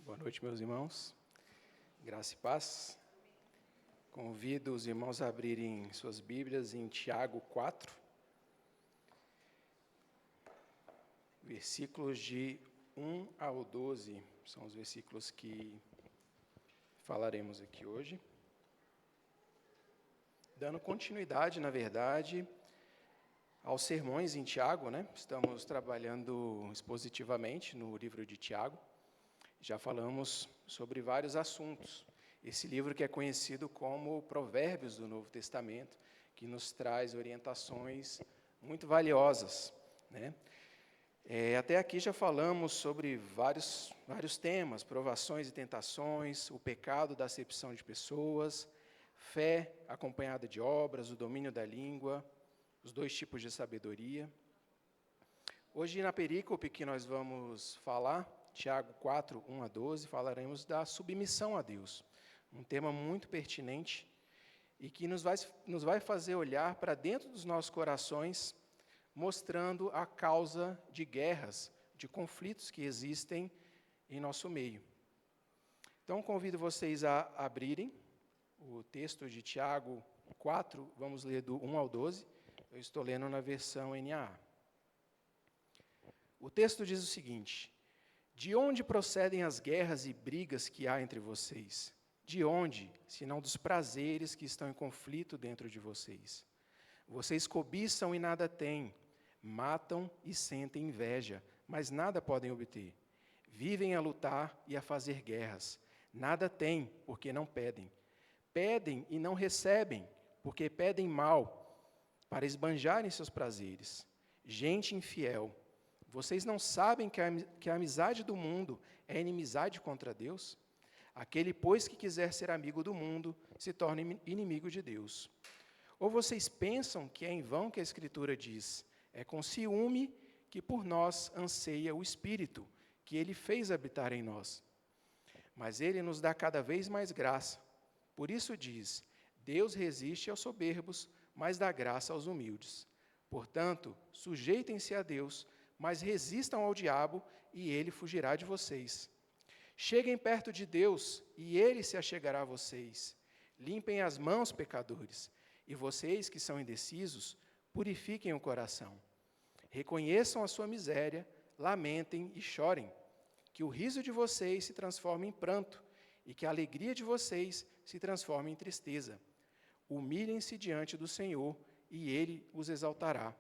Boa noite, meus irmãos. Graça e paz. Convido os irmãos a abrirem suas Bíblias em Tiago 4, versículos de 1 ao 12, são os versículos que falaremos aqui hoje. Dando continuidade, na verdade, aos sermões em Tiago, né? Estamos trabalhando expositivamente no livro de Tiago. Já falamos sobre vários assuntos. Esse livro que é conhecido como Provérbios do Novo Testamento, que nos traz orientações muito valiosas, né? Até aqui já falamos sobre vários temas, provações e tentações, o pecado da acepção de pessoas, fé acompanhada de obras, o domínio da língua, os dois tipos de sabedoria. Hoje, na perícope que nós vamos falar, Tiago 4, 1 a 12, falaremos da submissão a Deus, um tema muito pertinente e que nos vai fazer olhar para dentro dos nossos corações, mostrando a causa de guerras, de conflitos que existem em nosso meio. Então, convido vocês a abrirem o texto de Tiago 4, vamos ler do 1 ao 12, eu estou lendo na versão NAA. O texto diz o seguinte: de onde procedem as guerras e brigas que há entre vocês? De onde, senão dos prazeres que estão em conflito dentro de vocês? Vocês cobiçam e nada têm, matam e sentem inveja, mas nada podem obter. Vivem a lutar e a fazer guerras. Nada têm, porque não pedem. Pedem e não recebem, porque pedem mal, para esbanjarem seus prazeres. Gente infiel, vocês não sabem que a amizade do mundo é inimizade contra Deus? Aquele, pois, que quiser ser amigo do mundo, se torna inimigo de Deus. Ou vocês pensam que é em vão que a Escritura diz: é com ciúme que por nós anseia o Espírito, que Ele fez habitar em nós. Mas Ele nos dá cada vez mais graça. Por isso diz: Deus resiste aos soberbos, mas dá graça aos humildes. Portanto, sujeitem-se a Deus, mas resistam ao diabo, e ele fugirá de vocês. Cheguem perto de Deus, e ele se achegará a vocês. Limpem as mãos, pecadores, e vocês que são indecisos, purifiquem o coração. Reconheçam a sua miséria, lamentem e chorem. Que o riso de vocês se transforme em pranto, e que a alegria de vocês se transforme em tristeza. Humilhem-se diante do Senhor, e Ele os exaltará.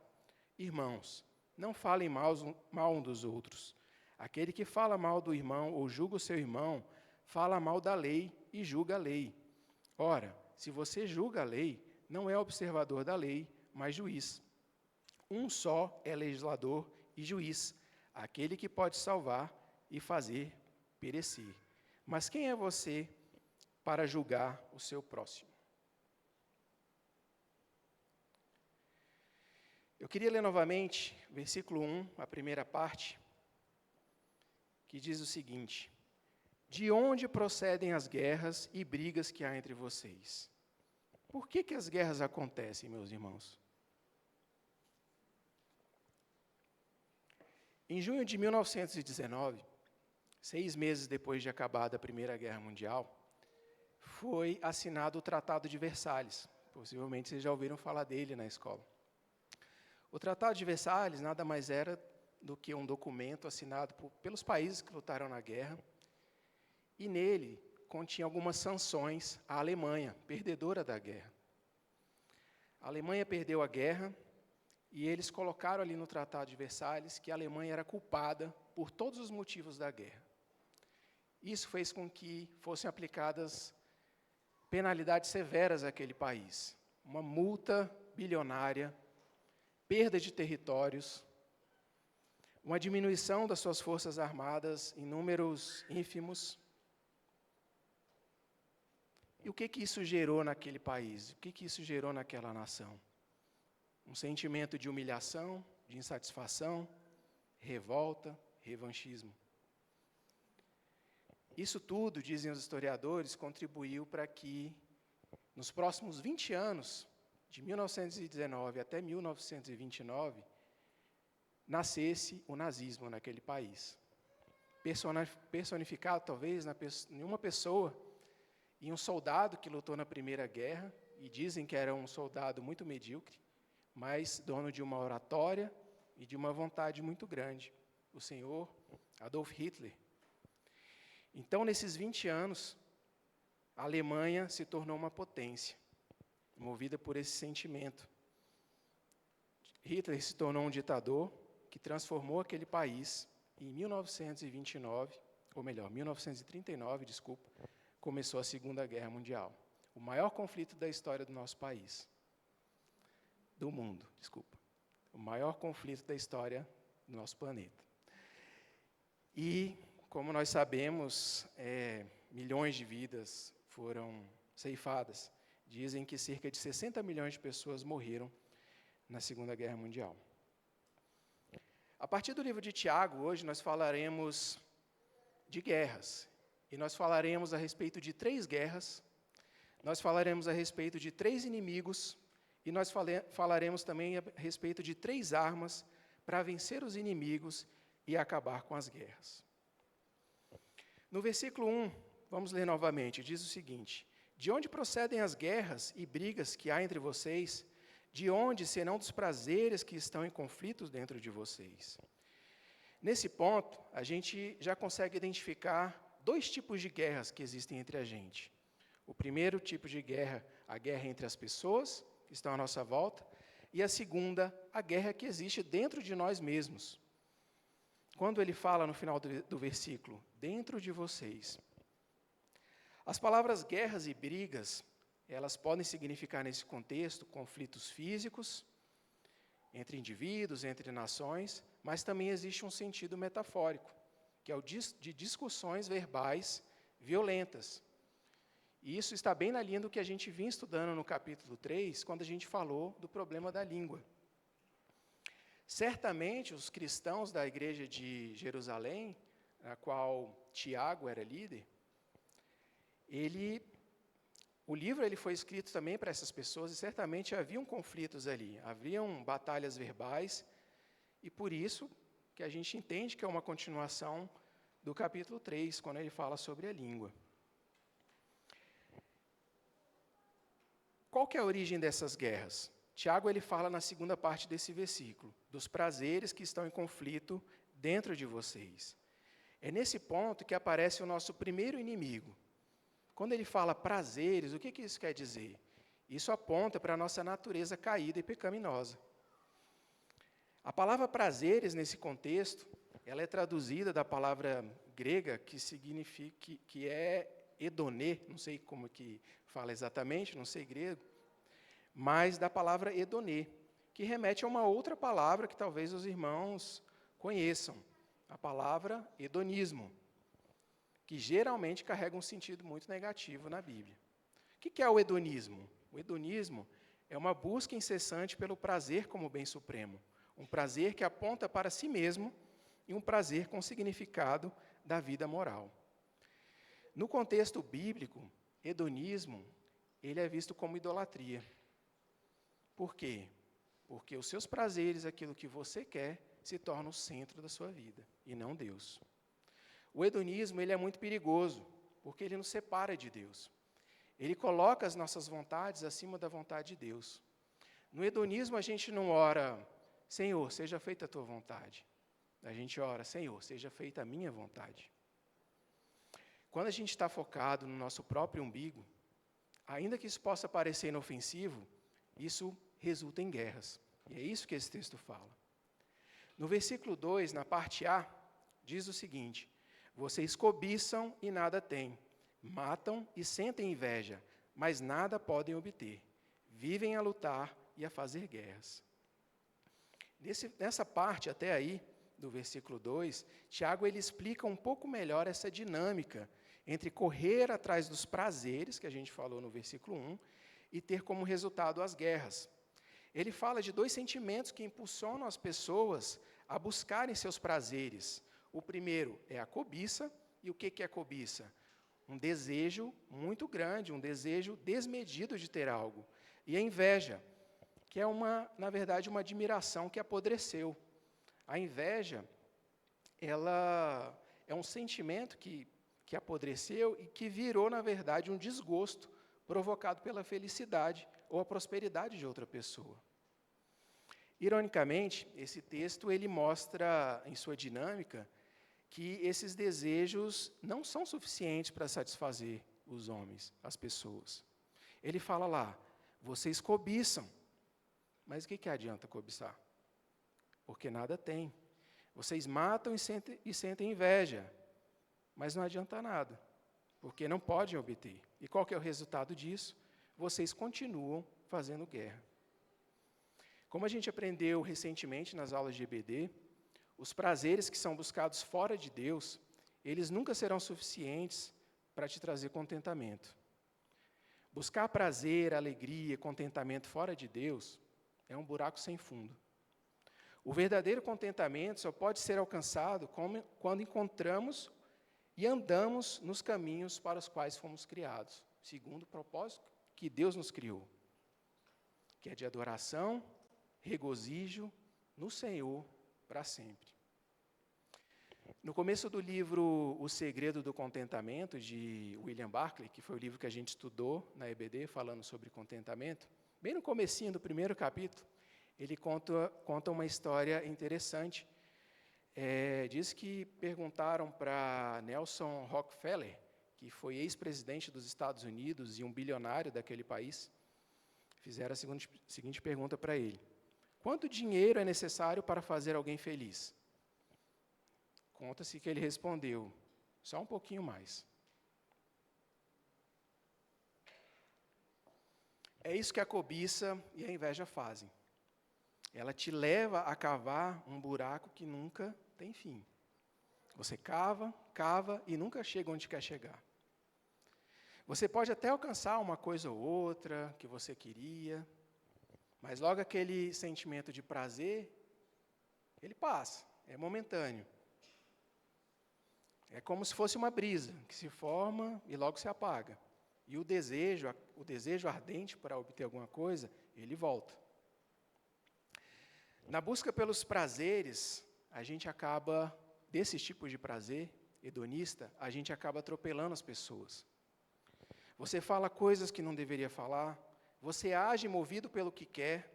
Irmãos, não falem mal um dos outros. Aquele que fala mal do irmão ou julga o seu irmão, fala mal da lei e julga a lei. Ora, se você julga a lei, não é observador da lei, mas juiz. Um só é legislador e juiz, aquele que pode salvar e fazer perecer. Mas quem é você para julgar o seu próximo? Eu queria ler novamente versículo 1, a primeira parte, que diz o seguinte: de onde procedem as guerras e brigas que há entre vocês? Por que as guerras acontecem, meus irmãos? Em junho de 1919, 6 meses depois de acabada a Primeira Guerra Mundial, foi assinado o Tratado de Versalhes. Possivelmente vocês já ouviram falar dele na escola. O Tratado de Versalhes nada mais era do que um documento assinado pelos países que lutaram na guerra, e nele continha algumas sanções à Alemanha, perdedora da guerra. A Alemanha perdeu a guerra, e eles colocaram ali no Tratado de Versalhes que a Alemanha era culpada por todos os motivos da guerra. Isso fez com que fossem aplicadas penalidades severas àquele país, uma multa bilionária, perda de territórios, uma diminuição das suas forças armadas em números ínfimos. E o que isso gerou naquele país? O que isso gerou naquela nação? Um sentimento de humilhação, de insatisfação, revolta, revanchismo. Isso tudo, dizem os historiadores, contribuiu para que, nos próximos 20 anos, de 1919 até 1929, nascesse o nazismo naquele país. personificado, talvez, em uma pessoa, e um soldado que lutou na Primeira Guerra, e dizem que era um soldado muito medíocre, mas dono de uma oratória e de uma vontade muito grande, o senhor Adolf Hitler. Então, nesses 20 anos, a Alemanha se tornou uma potência, movida por esse sentimento. Hitler se tornou um ditador que transformou aquele país. Em 1929, ou melhor, 1939, desculpa, começou a Segunda Guerra Mundial. O maior conflito da história do nosso país. Do mundo, desculpa. O maior conflito da história do nosso planeta. E, como nós sabemos, milhões de vidas foram ceifadas. Dizem que cerca de 60 milhões de pessoas morreram na Segunda Guerra Mundial. A partir do livro de Tiago, hoje, nós falaremos de guerras. E nós falaremos a respeito de 3 guerras, nós falaremos a respeito de 3 inimigos, e nós falaremos também a respeito de 3 armas para vencer os inimigos e acabar com as guerras. No versículo 1, vamos ler novamente, diz o seguinte: de onde procedem as guerras e brigas que há entre vocês? De onde serão dos prazeres que estão em conflitos dentro de vocês? Nesse ponto, a gente já consegue identificar 2 tipos de guerras que existem entre a gente. O primeiro tipo de guerra, a guerra entre as pessoas que estão à nossa volta, e a segunda, a guerra que existe dentro de nós mesmos. Quando ele fala no final do versículo, dentro de vocês. As palavras guerras e brigas, elas podem significar, nesse contexto, conflitos físicos, entre indivíduos, entre nações, mas também existe um sentido metafórico, que é o de discussões verbais violentas. E isso está bem na linha do que a gente vinha estudando no capítulo 3, quando a gente falou do problema da língua. Certamente, os cristãos da igreja de Jerusalém, a qual Tiago era líder, o livro foi escrito também para essas pessoas, e certamente haviam conflitos ali, haviam batalhas verbais, e por isso que a gente entende que é uma continuação do capítulo 3, quando ele fala sobre a língua. Qual que é a origem dessas guerras? Tiago ele fala na segunda parte desse versículo, dos prazeres que estão em conflito dentro de vocês. É nesse ponto que aparece o nosso primeiro inimigo. Quando ele fala prazeres, o que isso quer dizer? Isso aponta para a nossa natureza caída e pecaminosa. A palavra prazeres, nesse contexto, ela é traduzida da palavra grega que significa, que é hedonê, não sei como que fala exatamente, não sei grego, mas da palavra hedonê, que remete a uma outra palavra que talvez os irmãos conheçam, a palavra hedonismo, que geralmente carrega um sentido muito negativo na Bíblia. O que é o hedonismo? O hedonismo é uma busca incessante pelo prazer como bem supremo, um prazer que aponta para si mesmo e um prazer com significado da vida moral. No contexto bíblico, hedonismo, ele é visto como idolatria. Por quê? Porque os seus prazeres, aquilo que você quer, se torna o centro da sua vida, e não Deus. O hedonismo ele é muito perigoso, porque ele nos separa de Deus. Ele coloca as nossas vontades acima da vontade de Deus. No hedonismo, a gente não ora, Senhor, seja feita a tua vontade. A gente ora, Senhor, seja feita a minha vontade. Quando a gente está focado no nosso próprio umbigo, ainda que isso possa parecer inofensivo, isso resulta em guerras. E é isso que esse texto fala. No versículo 2, na parte A, diz o seguinte: vocês cobiçam e nada têm, matam e sentem inveja, mas nada podem obter. Vivem a lutar e a fazer guerras. Nessa parte até aí, do versículo 2, Tiago ele explica um pouco melhor essa dinâmica entre correr atrás dos prazeres, que a gente falou no versículo 1, e ter como resultado as guerras. Ele fala de 2 sentimentos que impulsionam as pessoas a buscarem seus prazeres. O primeiro é a cobiça, e o que é cobiça? Um desejo muito grande, um desejo desmedido de ter algo. E a inveja, que é na verdade, uma admiração que apodreceu. A inveja, ela é um sentimento que apodreceu e que virou, na verdade, um desgosto provocado pela felicidade ou a prosperidade de outra pessoa. Ironicamente, esse texto ele mostra, em sua dinâmica, que esses desejos não são suficientes para satisfazer os homens, as pessoas. Ele fala lá, vocês cobiçam, mas o que adianta cobiçar? Porque nada tem. Vocês matam e sentem inveja, mas não adianta nada, porque não podem obter. E qual que é o resultado disso? Vocês continuam fazendo guerra. Como a gente aprendeu recentemente nas aulas de EBD, os prazeres que são buscados fora de Deus, eles nunca serão suficientes para te trazer contentamento. Buscar prazer, alegria, contentamento fora de Deus é um buraco sem fundo. O verdadeiro contentamento só pode ser alcançado quando encontramos e andamos nos caminhos para os quais fomos criados, segundo o propósito que Deus nos criou, que é de adoração, regozijo no Senhor para sempre. No começo do livro O Segredo do Contentamento, de William Barclay, que foi o livro que a gente estudou na EBD, falando sobre contentamento, bem no comecinho do primeiro capítulo, ele conta uma história interessante. Diz que perguntaram para Nelson Rockefeller, que foi ex-presidente dos Estados Unidos e um bilionário daquele país, fizeram a seguinte pergunta para ele: quanto dinheiro é necessário para fazer alguém feliz? Conta-se que ele respondeu, só um pouquinho mais. É isso que a cobiça e a inveja fazem. Ela te leva a cavar um buraco que nunca tem fim. Você cava, cava e nunca chega onde quer chegar. Você pode até alcançar uma coisa ou outra que você queria, mas logo aquele sentimento de prazer, ele passa, é momentâneo. É como se fosse uma brisa que se forma e logo se apaga. E o desejo ardente para obter alguma coisa, ele volta. Na busca pelos prazeres, a gente acaba, desses tipos de prazer hedonista, a gente acaba atropelando as pessoas. Você fala coisas que não deveria falar, você age movido pelo que quer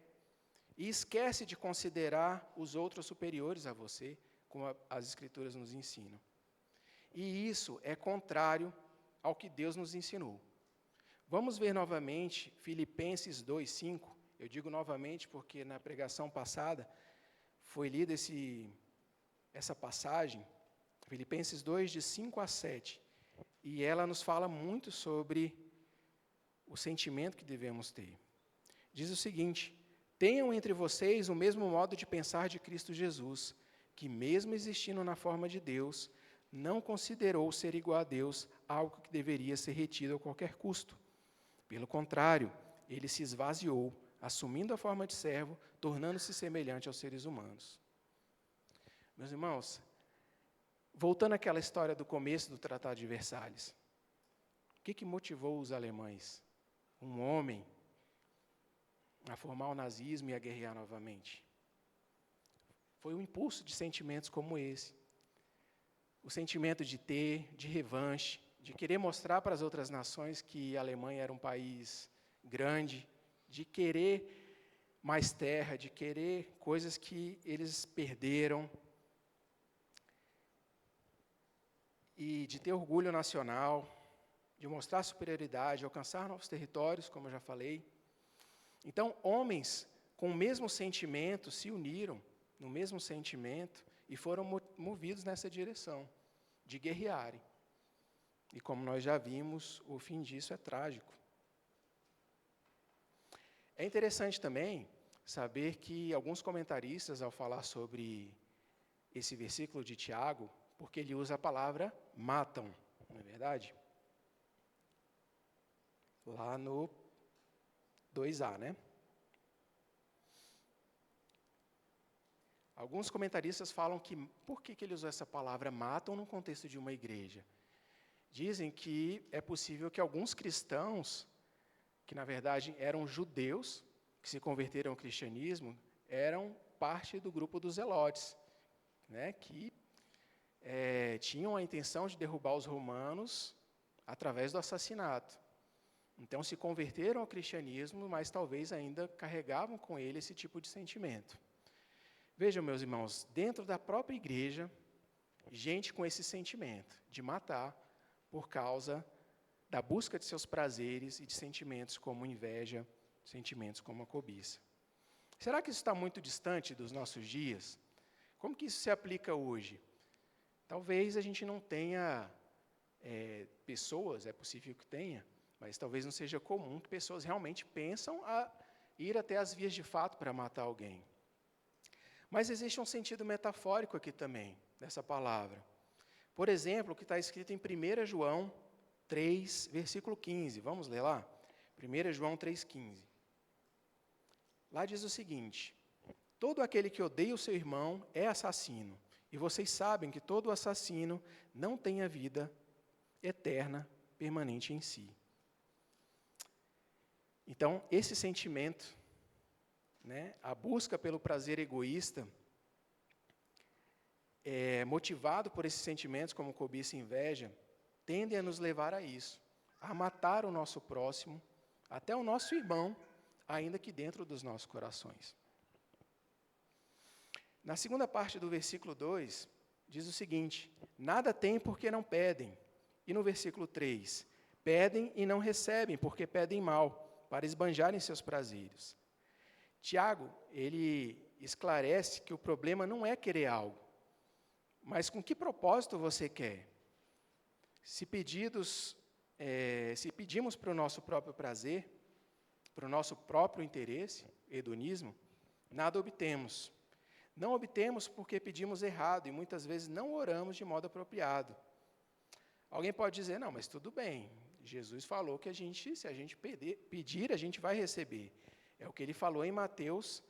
e esquece de considerar os outros superiores a você, como as Escrituras nos ensinam. E isso é contrário ao que Deus nos ensinou. Vamos ver novamente Filipenses 2:5. Eu digo novamente porque na pregação passada foi lida essa passagem, Filipenses 2, de 5 a 7, e ela nos fala muito sobre o sentimento que devemos ter. Diz o seguinte: tenham entre vocês o mesmo modo de pensar de Cristo Jesus, que mesmo existindo na forma de Deus, não considerou ser igual a Deus algo que deveria ser retido a qualquer custo. Pelo contrário, ele se esvaziou, assumindo a forma de servo, tornando-se semelhante aos seres humanos. Meus irmãos, voltando àquela história do começo do Tratado de Versalhes, o que motivou os alemães? Um homem a formar o nazismo e a guerrear novamente. Foi um impulso de sentimentos como esse. O sentimento de ter, de revanche, de querer mostrar para as outras nações que a Alemanha era um país grande, de querer mais terra, de querer coisas que eles perderam, e de ter orgulho nacional, de mostrar superioridade, alcançar novos territórios, como eu já falei. Então, homens com o mesmo sentimento se uniram, no mesmo sentimento, e foram movidos nessa direção, de guerrearem. E como nós já vimos, o fim disso é trágico. É interessante também saber que alguns comentaristas, ao falar sobre esse versículo de Tiago, porque ele usa a palavra matam, não é verdade? Lá no 2a, né? Alguns comentaristas falam que, por que ele usou essa palavra matam no contexto de uma igreja? Dizem que é possível que alguns cristãos, que na verdade eram judeus, que se converteram ao cristianismo, eram parte do grupo dos zelotes, né, que tinham a intenção de derrubar os romanos através do assassinato. Então, se converteram ao cristianismo, mas talvez ainda carregavam com ele esse tipo de sentimento. Vejam, meus irmãos, dentro da própria igreja, gente com esse sentimento de matar por causa da busca de seus prazeres e de sentimentos como inveja, sentimentos como a cobiça. Será que isso está muito distante dos nossos dias? Como que isso se aplica hoje? Talvez a gente não tenha pessoas, é possível que tenha, mas talvez não seja comum que pessoas realmente pensam a ir até as vias de fato para matar alguém. Mas existe um sentido metafórico aqui também, dessa palavra. Por exemplo, o que está escrito em 1 João 3, versículo 15. Vamos ler lá? 1 João 3,15. Lá diz o seguinte: todo aquele que odeia o seu irmão é assassino, e vocês sabem que todo assassino não tem a vida eterna, permanente em si. Então, esse sentimento, a busca pelo prazer egoísta, motivado por esses sentimentos como cobiça e inveja, tendem a nos levar a isso, a matar o nosso próximo, até o nosso irmão, ainda que dentro dos nossos corações. Na segunda parte do versículo 2, diz o seguinte: nada têm porque não pedem. E no versículo 3, pedem e não recebem porque pedem mal, para esbanjarem seus prazeres. Tiago, ele esclarece que o problema não é querer algo, mas com que propósito você quer? Se pedimos para o nosso próprio prazer, para o nosso próprio interesse, hedonismo, nada obtemos. Não obtemos porque pedimos errado e muitas vezes não oramos de modo apropriado. Alguém pode dizer, não, mas tudo bem, Jesus falou que se a gente pedir, a gente vai receber. É o que ele falou em Mateus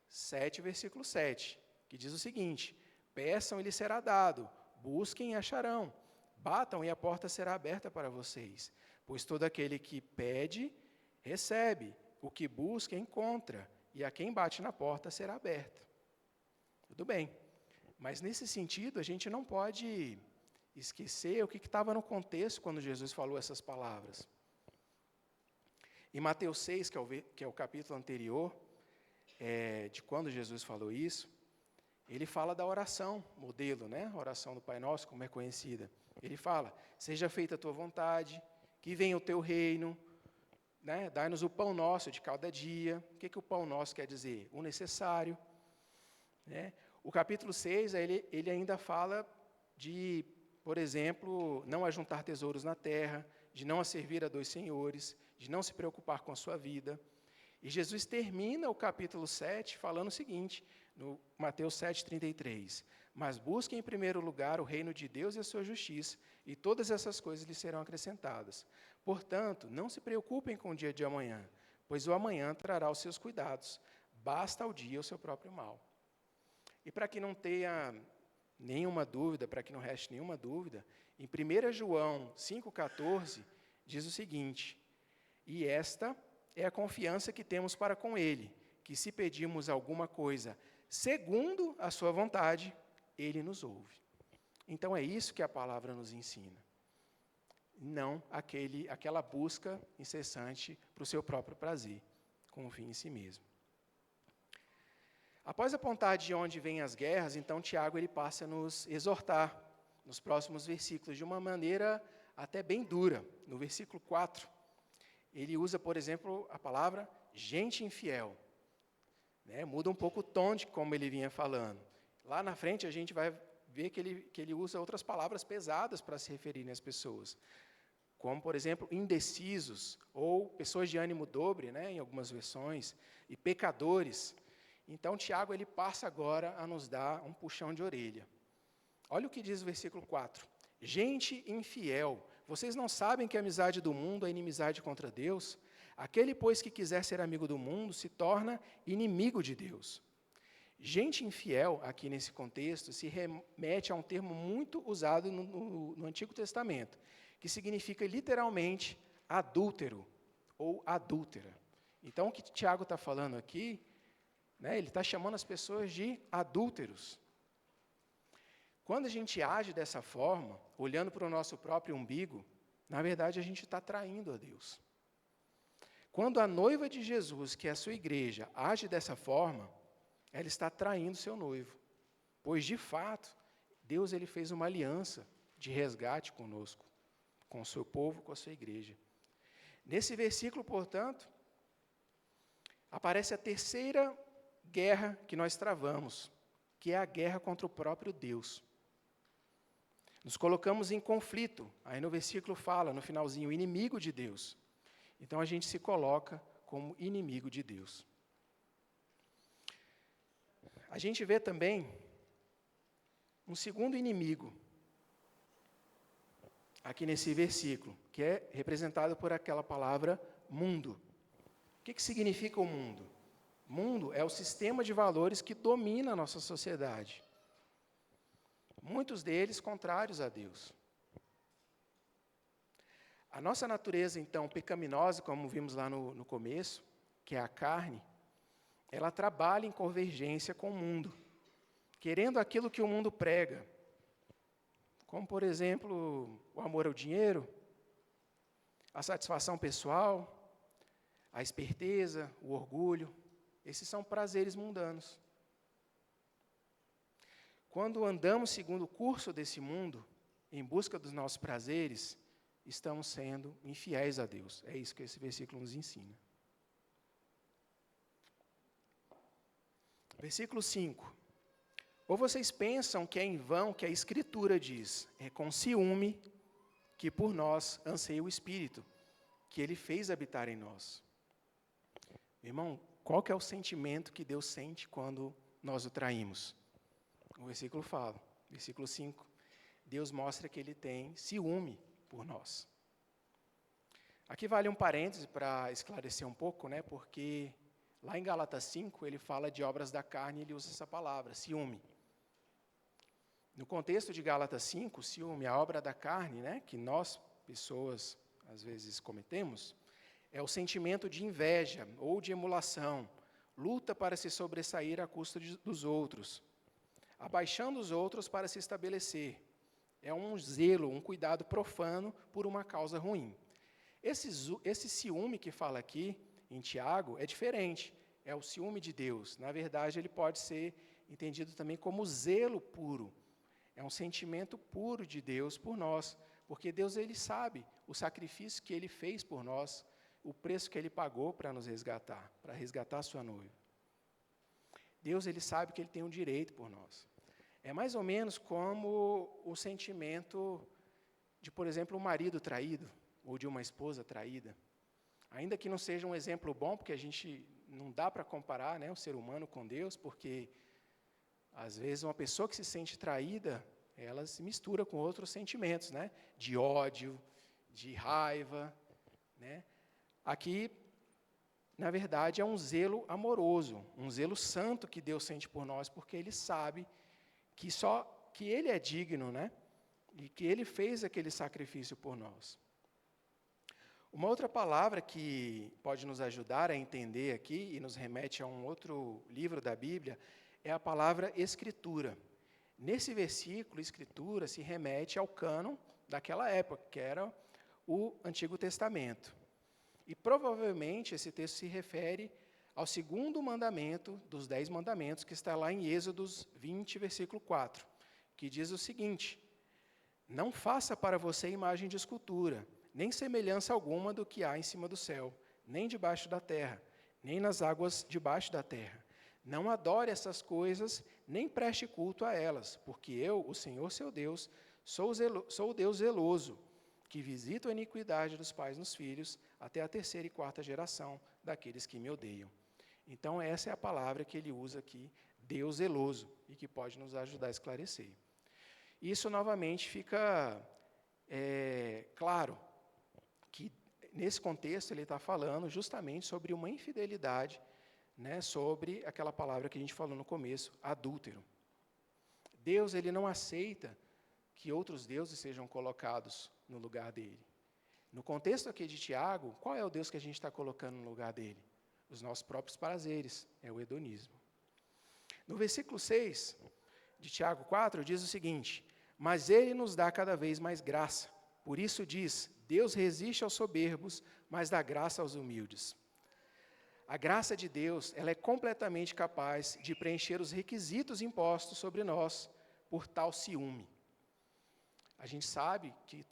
7, versículo 7, que diz o seguinte: peçam e lhes será dado, busquem e acharão, batam e a porta será aberta para vocês. Pois todo aquele que pede, recebe, o que busca, encontra, e a quem bate na porta será aberta. Tudo bem, mas nesse sentido a gente não pode esquecer o que estava no contexto quando Jesus falou essas palavras. Em Mateus 6, que é o capítulo anterior, de quando Jesus falou isso, ele fala da oração, modelo, a oração do Pai Nosso, como é conhecida. Ele fala, seja feita a tua vontade, que venha o teu reino, dai-nos o pão nosso de cada dia. O que o pão nosso quer dizer? O necessário. O capítulo 6, ele ainda fala de, por exemplo, não ajuntar tesouros na terra, de não a servir a dois senhores, de não se preocupar com a sua vida. E Jesus termina o capítulo 7 falando o seguinte, no Mateus 7,33, mas busquem em primeiro lugar o reino de Deus e a sua justiça, e todas essas coisas lhes serão acrescentadas. Portanto, não se preocupem com o dia de amanhã, pois o amanhã trará os seus cuidados, basta ao dia o seu próprio mal. E para que não tenha nenhuma dúvida, para que não reste nenhuma dúvida, em 1 João 5,14, diz o seguinte, e esta é a confiança que temos para com Ele, que se pedirmos alguma coisa segundo a sua vontade, Ele nos ouve. Então é isso que a palavra nos ensina. Não aquela busca incessante para o seu próprio prazer, com o fim em si mesmo. Após apontar de onde vêm as guerras, então Tiago ele passa a nos exortar, nos próximos versículos, de uma maneira até bem dura. No versículo 4, ele usa, por exemplo, a palavra gente infiel. Muda um pouco o tom de como ele vinha falando. Lá na frente a gente vai ver que ele usa outras palavras pesadas para se referirem às pessoas, como, por exemplo, indecisos, ou pessoas de ânimo dobre, em algumas versões, e pecadores. Então, Tiago ele passa agora a nos dar um puxão de orelha. Olha o que diz o versículo 4. Gente infiel, vocês não sabem que a amizade do mundo é inimizade contra Deus? Aquele, pois, que quiser ser amigo do mundo, se torna inimigo de Deus. Gente infiel, aqui nesse contexto, se remete a um termo muito usado no Antigo Testamento, que significa literalmente adúltero ou adúltera. Então, o que Tiago está falando aqui, ele está chamando as pessoas de adúlteros. Quando a gente age dessa forma, olhando para o nosso próprio umbigo, na verdade a gente está traindo a Deus. Quando a noiva de Jesus, que é a sua igreja, age dessa forma, ela está traindo seu noivo. Pois, de fato, Deus ele fez uma aliança de resgate conosco, com o seu povo, com a sua igreja. Nesse versículo, portanto, aparece a terceira guerra que nós travamos, que é a guerra contra o próprio Deus. Nos colocamos em conflito. Aí no versículo fala, no finalzinho, inimigo de Deus. Então a gente se coloca como inimigo de Deus. A gente vê também um segundo inimigo aqui nesse versículo, que é representado por aquela palavra mundo. O que significa o mundo? Mundo é o sistema de valores que domina a nossa sociedade. Muitos deles contrários a Deus. A nossa natureza, então, pecaminosa, como vimos lá no começo, que é a carne, ela trabalha em convergência com o mundo, querendo aquilo que o mundo prega, como, por exemplo, o amor ao dinheiro, a satisfação pessoal, a esperteza, o orgulho. Esses são prazeres mundanos. Quando andamos segundo o curso desse mundo, em busca dos nossos prazeres, estamos sendo infiéis a Deus. É isso que esse versículo nos ensina. Versículo 5. Ou vocês pensam que é em vão que a Escritura diz, é com ciúme que por nós anseia o Espírito, que Ele fez habitar em nós. Irmão, qual que é o sentimento que Deus sente quando nós o traímos? O versículo fala, versículo 5, Deus mostra que Ele tem ciúme por nós. Aqui vale um parêntese para esclarecer um pouco, né? Porque lá em Gálatas 5, ele fala de obras da carne e ele usa essa palavra, ciúme. No contexto de Gálatas 5, ciúme, a obra da carne, né, que nós, pessoas, às vezes cometemos, é o sentimento de inveja ou de emulação, luta para se sobressair à custa dos outros, abaixando os outros para se estabelecer. É um zelo, um cuidado profano por uma causa ruim. Esse ciúme que fala aqui, em Tiago, é diferente. É o ciúme de Deus. Na verdade, ele pode ser entendido também como zelo puro. É um sentimento puro de Deus por nós, porque Deus ele sabe o sacrifício que Ele fez por nós, o preço que Ele pagou para nos resgatar, para resgatar a sua noiva. Deus ele sabe que Ele tem um direito por nós. É mais ou menos como o sentimento de, por exemplo, um marido traído, ou de uma esposa traída. Ainda que não seja um exemplo bom, porque a gente não dá para comparar, né, o ser humano com Deus, porque às vezes uma pessoa que se sente traída, ela se mistura com outros sentimentos, né, de ódio, de raiva, né. Aqui, na verdade, é um zelo amoroso, um zelo santo que Deus sente por nós, porque Ele sabe que Ele é digno, né, e que Ele fez aquele sacrifício por nós. Uma outra palavra que pode nos ajudar a entender aqui, e nos remete a um outro livro da Bíblia, é a palavra Escritura. Nesse versículo, Escritura se remete ao cânon daquela época, que era o Antigo Testamento. E provavelmente esse texto se refere ao segundo mandamento dos 10 mandamentos, que está lá em Êxodos 20, versículo 4, que diz o seguinte: não faça para você imagem de escultura, nem semelhança alguma do que há em cima do céu, nem debaixo da terra, nem nas águas debaixo da terra. Não adore essas coisas, nem preste culto a elas, porque eu, o Senhor seu Deus, sou o Deus zeloso, que visita a iniquidade dos pais nos filhos, até a 3ª e 4ª geração daqueles que me odeiam. Então, essa é a palavra que ele usa aqui, Deus zeloso, e que pode nos ajudar a esclarecer. Isso, novamente, fica claro, que nesse contexto ele está falando justamente sobre uma infidelidade, né, sobre aquela palavra que a gente falou no começo, adúltero. Deus ele não aceita que outros deuses sejam colocados no lugar dele. No contexto aqui de Tiago, qual é o Deus que a gente está colocando no lugar dele? Os nossos próprios prazeres, é o hedonismo. No versículo 6, de Tiago 4 diz o seguinte: mas ele nos dá cada vez mais graça. Por isso diz, Deus resiste aos soberbos, mas dá graça aos humildes. A graça de Deus, ela é completamente capaz de preencher os requisitos impostos sobre nós por tal ciúme. A gente sabe que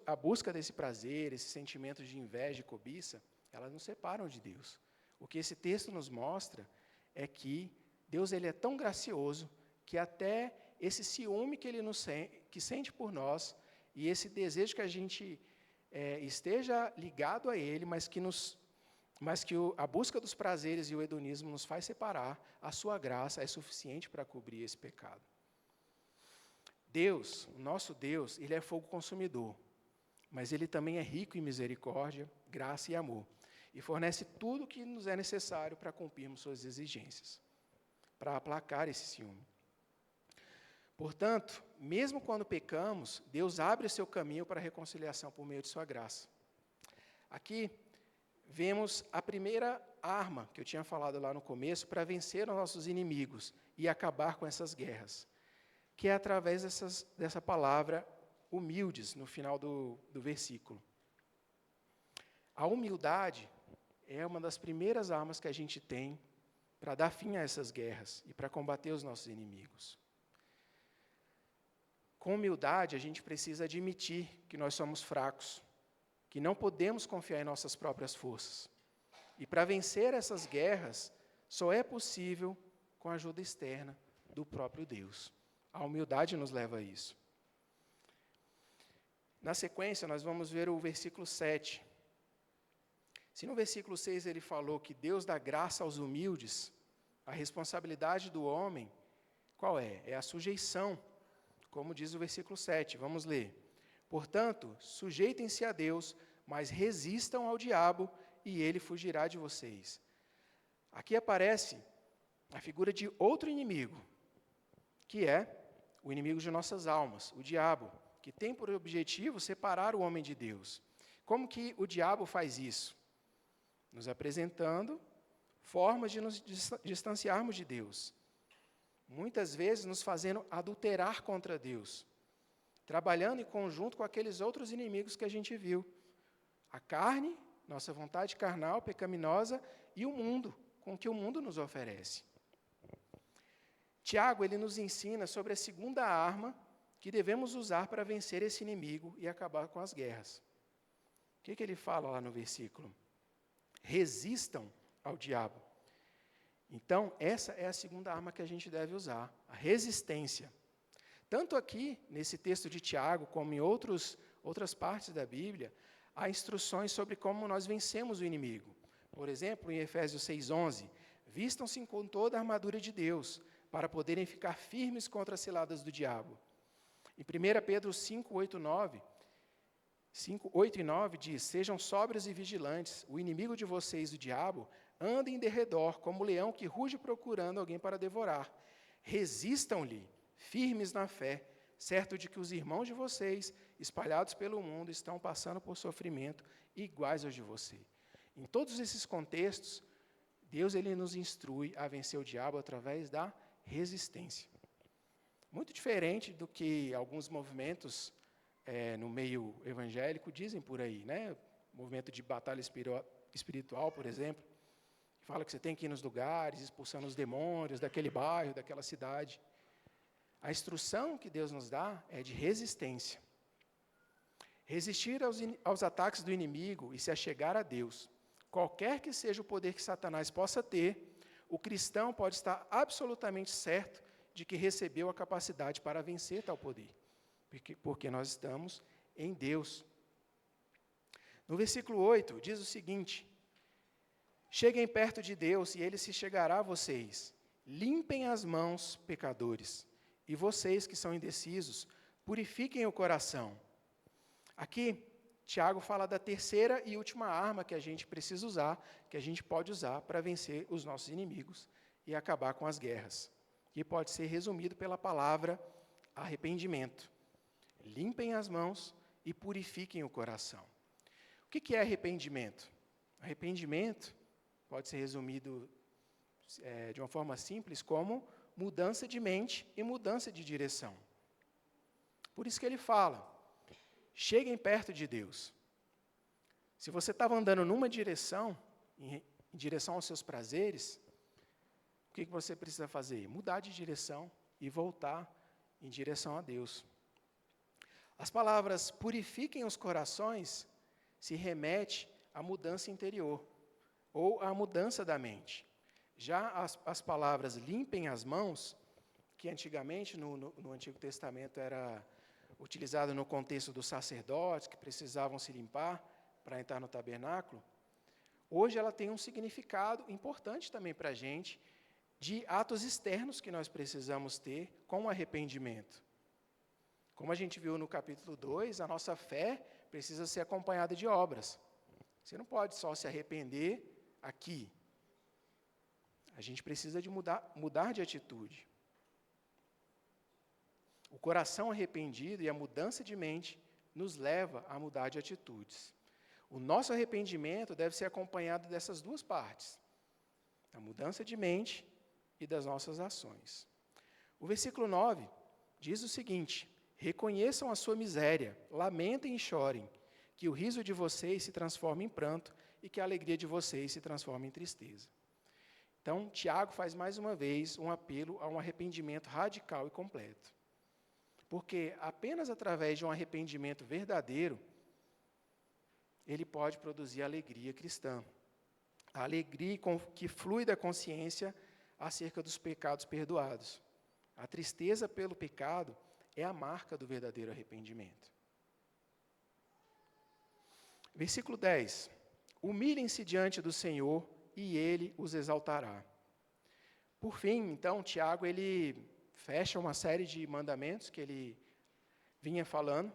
a busca desse prazer, esse sentimento de inveja e cobiça, elas nos separam de Deus. O que esse texto nos mostra é que Deus ele é tão gracioso que até esse ciúme que ele que sente por nós e esse desejo que a gente esteja ligado a ele, mas que a busca dos prazeres e o hedonismo nos faz separar, a sua graça é suficiente para cobrir esse pecado. Deus, o nosso Deus, ele é fogo consumidor, mas ele também é rico em misericórdia, graça e amor, e fornece tudo o que nos é necessário para cumprirmos suas exigências, para aplacar esse ciúme. Portanto, mesmo quando pecamos, Deus abre o seu caminho para a reconciliação por meio de sua graça. Aqui, vemos a primeira arma que eu tinha falado lá no começo para vencer os nossos inimigos e acabar com essas guerras, que é através dessa palavra humildes, no final do versículo. A humildade é uma das primeiras armas que a gente tem para dar fim a essas guerras e para combater os nossos inimigos. Com humildade, a gente precisa admitir que nós somos fracos, que não podemos confiar em nossas próprias forças. E para vencer essas guerras, só é possível com a ajuda externa do próprio Deus. A humildade nos leva a isso. Na sequência, nós vamos ver o versículo 7. Se no versículo 6 ele falou que Deus dá graça aos humildes, a responsabilidade do homem, qual é? É a sujeição, como diz o versículo 7. Vamos ler. Portanto, sujeitem-se a Deus, mas resistam ao diabo, e ele fugirá de vocês. Aqui aparece a figura de outro inimigo, que é o inimigo de nossas almas, o diabo, que tem por objetivo separar o homem de Deus. Como que o diabo faz isso? Nos apresentando formas de nos distanciarmos de Deus. Muitas vezes nos fazendo adulterar contra Deus, trabalhando em conjunto com aqueles outros inimigos que a gente viu. A carne, nossa vontade carnal, pecaminosa, e o mundo, com o que o mundo nos oferece. Tiago, ele nos ensina sobre a segunda arma que devemos usar para vencer esse inimigo e acabar com as guerras. O que ele fala lá no versículo? Resistam ao diabo. Então, essa é a segunda arma que a gente deve usar, a resistência. Tanto aqui, nesse texto de Tiago, como em outras partes da Bíblia, há instruções sobre como nós vencemos o inimigo. Por exemplo, em Efésios 6:11, vistam-se com toda a armadura de Deus, para poderem ficar firmes contra as ciladas do diabo. Em 1 Pedro 5:8 e 9 diz, sejam sóbrios e vigilantes, o inimigo de vocês, o diabo, anda em derredor, como um leão que ruge procurando alguém para devorar. Resistam-lhe, firmes na fé, certo de que os irmãos de vocês, espalhados pelo mundo, estão passando por sofrimento iguais aos de você. Em todos esses contextos, Deus ele nos instrui a vencer o diabo através da resistência. Muito diferente do que alguns movimentos no meio evangélico dizem por aí, né? O movimento de batalha espiritual, por exemplo, que fala que você tem que ir nos lugares, expulsando os demônios daquele bairro, daquela cidade. A instrução que Deus nos dá é de resistência. Resistir aos ataques do inimigo e se achegar a Deus. Qualquer que seja o poder que Satanás possa ter, o cristão pode estar absolutamente certo de que recebeu a capacidade para vencer tal poder, porque nós estamos em Deus. No versículo 8, diz o seguinte, cheguem perto de Deus e Ele se chegará a vocês. Limpem as mãos, pecadores, e vocês que são indecisos, purifiquem o coração. Aqui, Tiago fala da terceira e última arma que a gente precisa usar, que a gente pode usar para vencer os nossos inimigos e acabar com as guerras. Que pode ser resumido pela palavra arrependimento. Limpem as mãos e purifiquem o coração. O que é arrependimento? Arrependimento pode ser resumido de uma forma simples como mudança de mente e mudança de direção. Por isso que ele fala, cheguem perto de Deus. Se você estava andando numa direção, em direção aos seus prazeres, o que você precisa fazer? Mudar de direção e voltar em direção a Deus. As palavras purifiquem os corações se remete à mudança interior, ou à mudança da mente. Já as palavras limpem as mãos, que antigamente no Antigo Testamento era utilizado no contexto dos sacerdotes, que precisavam se limpar para entrar no tabernáculo, hoje ela tem um significado importante também para a gente, de atos externos que nós precisamos ter com arrependimento. Como a gente viu no capítulo 2, a nossa fé precisa ser acompanhada de obras. Você não pode só se arrepender aqui. A gente precisa de mudar de atitude. O coração arrependido e a mudança de mente nos leva a mudar de atitudes. O nosso arrependimento deve ser acompanhado dessas duas partes, da mudança de mente e das nossas ações. O versículo 9 diz o seguinte: reconheçam a sua miséria, lamentem e chorem, que o riso de vocês se transforme em pranto e que a alegria de vocês se transforme em tristeza. Então, Tiago faz mais uma vez um apelo a um arrependimento radical e completo. Porque apenas através de um arrependimento verdadeiro, ele pode produzir alegria cristã. A alegria que flui da consciência acerca dos pecados perdoados. A tristeza pelo pecado é a marca do verdadeiro arrependimento. Versículo 10. Humilhem-se diante do Senhor e Ele os exaltará. Por fim, então, Tiago, ele fecha uma série de mandamentos que ele vinha falando,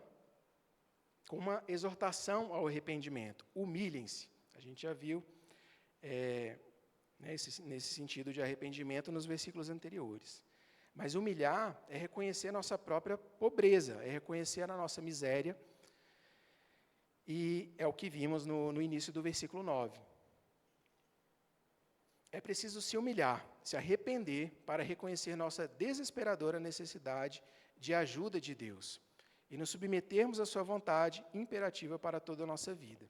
com uma exortação ao arrependimento. Humilhem-se. A gente já viu nesse sentido de arrependimento nos versículos anteriores. Mas humilhar é reconhecer nossa própria pobreza, é reconhecer a nossa miséria, e é o que vimos no início do versículo 9. É preciso se humilhar, se arrepender para reconhecer nossa desesperadora necessidade de ajuda de Deus e nos submetermos à sua vontade imperativa para toda a nossa vida.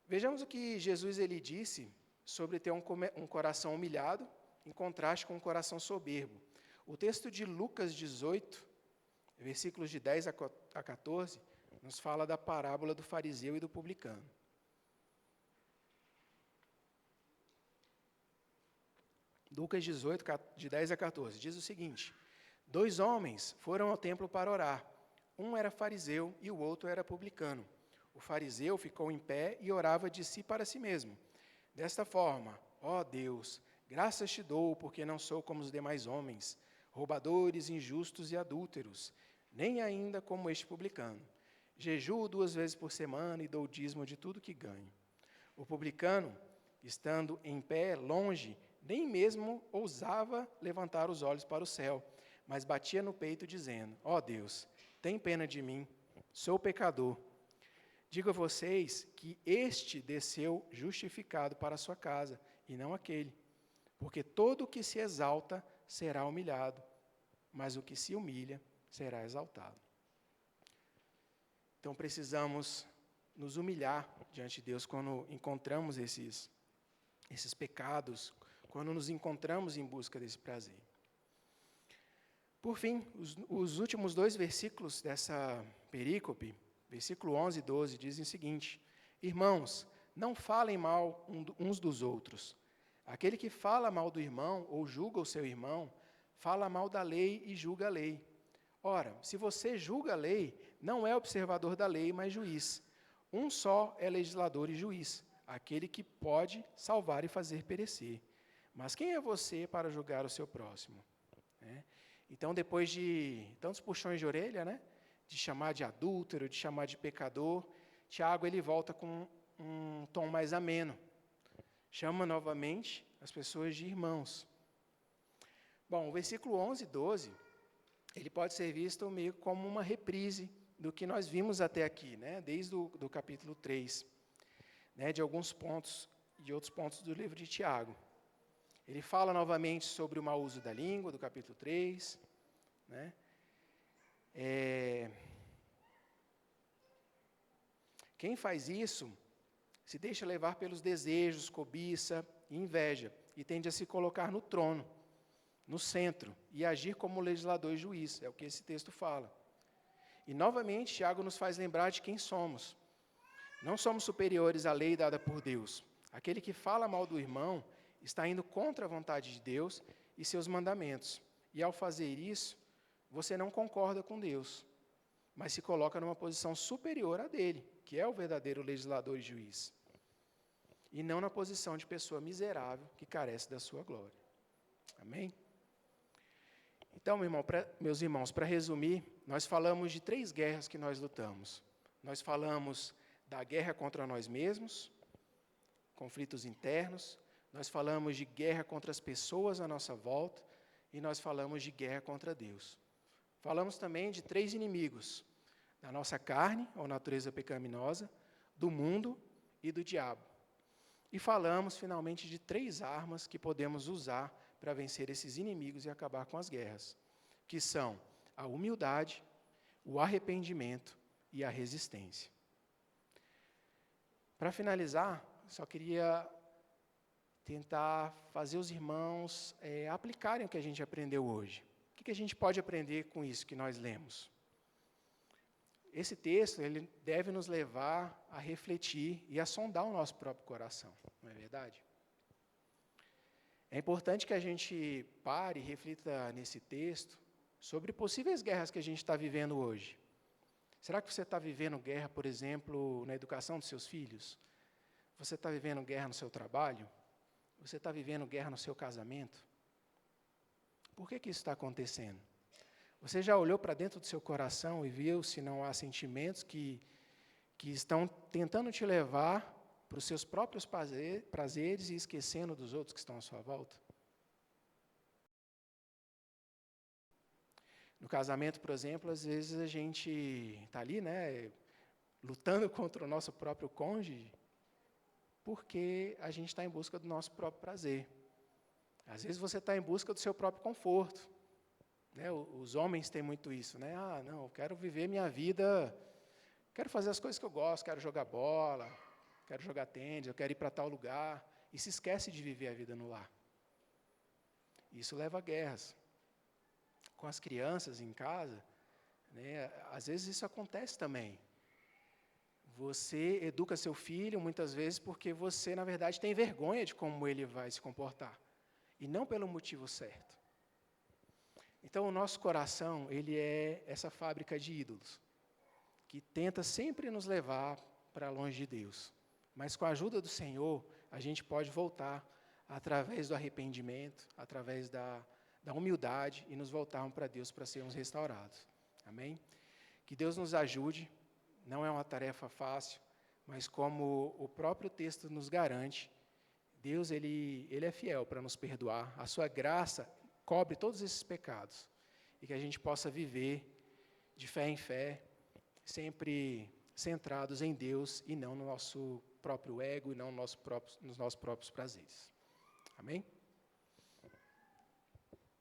Vejamos o que Jesus ele disse sobre ter um coração humilhado, em contraste com um coração soberbo. O texto de Lucas 18, versículos de 10 a 14, nos fala da parábola do fariseu e do publicano. Lucas 18, de 10 a 14, diz o seguinte: 2 homens foram ao templo para orar. Um era fariseu e o outro era publicano. O fariseu ficou em pé e orava de si para si mesmo. Desta forma, ó Deus, graças te dou, porque não sou como os demais homens, roubadores, injustos e adúlteros, nem ainda como este publicano. Jejuo 2 vezes por semana e dou dízimo de tudo que ganho. O publicano, estando em pé, longe, nem mesmo ousava levantar os olhos para o céu, mas batia no peito, dizendo: ó Deus, tem pena de mim, sou pecador. Digo a vocês que este desceu justificado para a sua casa, e não aquele. Porque todo o que se exalta será humilhado, mas o que se humilha será exaltado. Então precisamos nos humilhar diante de Deus quando encontramos esses pecados, quando nos encontramos em busca desse prazer. Por fim, os últimos 2 versículos dessa perícope, versículo 11 e 12, dizem o seguinte: irmãos, não falem mal uns dos outros. Aquele que fala mal do irmão ou julga o seu irmão, fala mal da lei e julga a lei. Ora, se você julga a lei, não é observador da lei, mas juiz. Um só é legislador e juiz, aquele que pode salvar e fazer perecer. Mas quem é você para julgar o seu próximo? Então, depois de tantos puxões de orelha, de chamar de adúltero, de chamar de pecador, Tiago ele volta com um tom mais ameno. Chama novamente as pessoas de irmãos. Bom, o versículo 11 e 12, ele pode ser visto meio como uma reprise do que nós vimos até aqui, desde o capítulo 3, de alguns pontos e outros pontos do livro de Tiago. Ele fala novamente sobre o mau uso da língua, do capítulo 3. Né? Quem faz isso se deixa levar pelos desejos, cobiça e inveja, e tende a se colocar no trono, no centro, e agir como legislador e juiz, é o que esse texto fala. E, novamente, Tiago nos faz lembrar de quem somos. Não somos superiores à lei dada por Deus. Aquele que fala mal do irmão está indo contra a vontade de Deus e seus mandamentos. E, ao fazer isso, você não concorda com Deus, mas se coloca numa posição superior à dele, que é o verdadeiro legislador e juiz, e não na posição de pessoa miserável que carece da sua glória. Amém? Então, meus irmãos, para resumir, nós falamos de 3 guerras que nós lutamos. Nós falamos da guerra contra nós mesmos, conflitos internos, nós falamos de guerra contra as pessoas à nossa volta, e nós falamos de guerra contra Deus. Falamos também de 3 inimigos, da nossa carne, ou natureza pecaminosa, do mundo e do diabo. E falamos, finalmente, de 3 armas que podemos usar para vencer esses inimigos e acabar com as guerras, que são a humildade, o arrependimento e a resistência. Para finalizar, só queria tentar fazer os irmãos aplicarem o que a gente aprendeu hoje. O que a gente pode aprender com isso que nós lemos? Esse texto ele deve nos levar a refletir e a sondar o nosso próprio coração, não é verdade? É importante que a gente pare e reflita nesse texto sobre possíveis guerras que a gente está vivendo hoje. Será que você está vivendo guerra, por exemplo, na educação dos seus filhos? Você está vivendo guerra no seu trabalho? Você está vivendo guerra no seu casamento? Por que isso está acontecendo? Você já olhou para dentro do seu coração e viu se não há sentimentos que estão tentando te levar para os seus próprios prazeres e esquecendo dos outros que estão à sua volta? No casamento, por exemplo, às vezes a gente está ali, né, lutando contra o nosso próprio cônjuge, porque a gente está em busca do nosso próprio prazer. Às vezes você está em busca do seu próprio conforto. Né? Os homens têm muito isso. Né? Não, eu quero viver minha vida, quero fazer as coisas que eu gosto, quero jogar bola, quero jogar tênis, eu quero ir para tal lugar, e se esquece de viver a vida no lar. Isso leva a guerras. Com as crianças em casa, né, às vezes isso acontece também. Você educa seu filho, muitas vezes, porque você, na verdade, tem vergonha de como ele vai se comportar, e não pelo motivo certo. Então, o nosso coração, ele é essa fábrica de ídolos, que tenta sempre nos levar para longe de Deus. Mas, com a ajuda do Senhor, a gente pode voltar através do arrependimento, através da humildade, e nos voltarmos para Deus para sermos restaurados. Amém? Que Deus nos ajude. Não é uma tarefa fácil, mas como o próprio texto nos garante, Deus ele é fiel para nos perdoar. A sua graça cobre todos esses pecados. E que a gente possa viver de fé em fé, sempre centrados em Deus e não no nosso próprio ego e não nos nossos próprios prazeres. Amém?